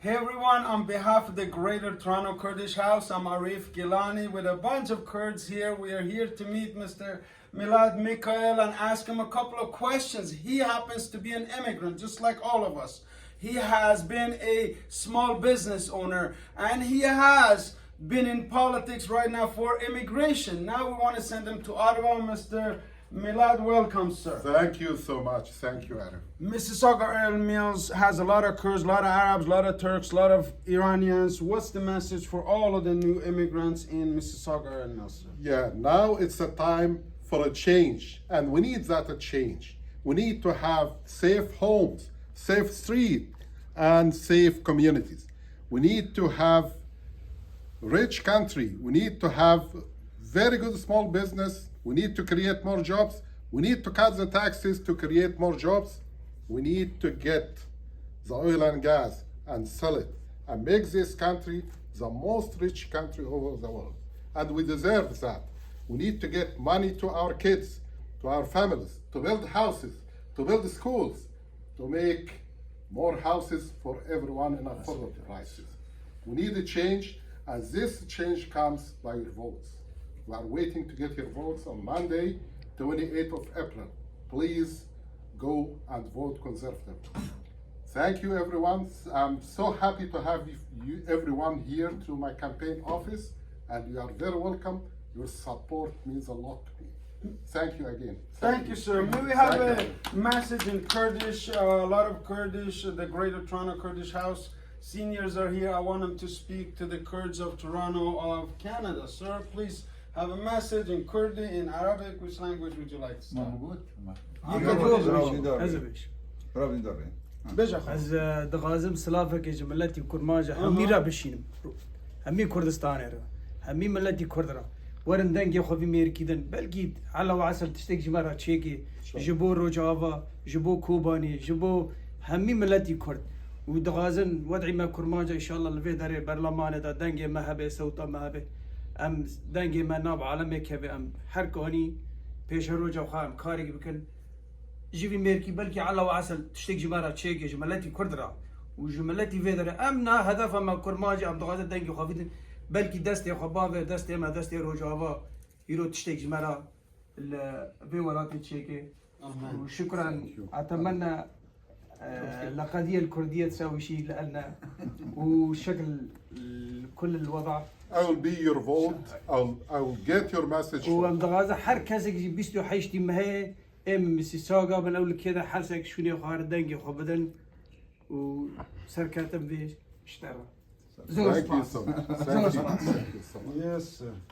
Hey everyone, on behalf of the Greater Toronto Kurdish House, I'm Arif Gilani with a bunch of Kurds here. We are here to meet Mr. Milad Mikhail and ask him a couple of questions. He happens to be an immigrant, just like all of us. He has been a small business owner and he has been in politics right now for immigration. Now we want to send him to Ottawa. Mr. Milad, welcome, sir. Thank you so much. Thank you, Arif. Mississauga Earl Mills has a lot of Kurds, a lot of Arabs, a lot of Turks, a lot of Iranians. What's the message for all of the new immigrants in Mississauga Earl Mills, sir? Yeah, now it's a time for a change, and we need that a change. We need to have safe homes, safe street, and safe communities. We need to have rich country. We need to have very good small business. We need to create more jobs. We need to cut the taxes to create more jobs. We need to get the oil and gas and sell it and make this country the most rich country over the world. And we deserve that. We need to get money to our kids, to our families, to build houses, to build schools, to make more houses for everyone in affordable prices. We need a change, and this change comes by your votes. We are waiting to get your votes on Monday, 28th of April. Please go and vote Conservative. Thank you, everyone. I'm so happy to have you everyone here through my campaign office, and you are very welcome. Your support means a lot to me. Thank you again. Thank you, sir. May we have a message in Kurdish, a lot of Kurdish, the Greater Toronto Kurdish House seniors are here. I want them to speak to the Kurds of Toronto of Canada. Sir, please have a message in Kurdi, in Arabic. Which language would you like to start? از دغازم سلافك يا جملتي كرماجة همي را بشينم همي كردستان را همي ملتي كردرا ورن دنگي خوفي ميركيدن بلكي على وعسل تشتك جمارا تشيكي جبو روجافا جبو كوباني جبو همي ملتي كرد ودغازن وضعي ما كرماجة ان شاء الله لفي داري برلمان دا دنگي ما هبه صوتا ما هبه ام دنگي ما ناب عالمي كبه ام حركوني پیش روجا خام كاري بكن جيبي ميركي بلكي على وعسل تشتك جمارة تشيكي جملتي كردرا وجملتي فيدرا امنا هدف ما كرماجي ام دغازن دنگي خوفيدن بلكي دستي خبابه دستي ما دستي روجافا يرو تشتك جمارة في وراتي تشيكي وشكرا اتمنى القضية الكردية تساوي شيء لنا وشكل كل الوضع I will be your vote. I will get your message. ومدغازة حر كاسك بيستو حيشتي مهي مسيساغا من اول كده حاسك شوني خار دنجي خبدن وسركاتم بيش اشترى Thank you so much. Thank you so much. Yes, sir.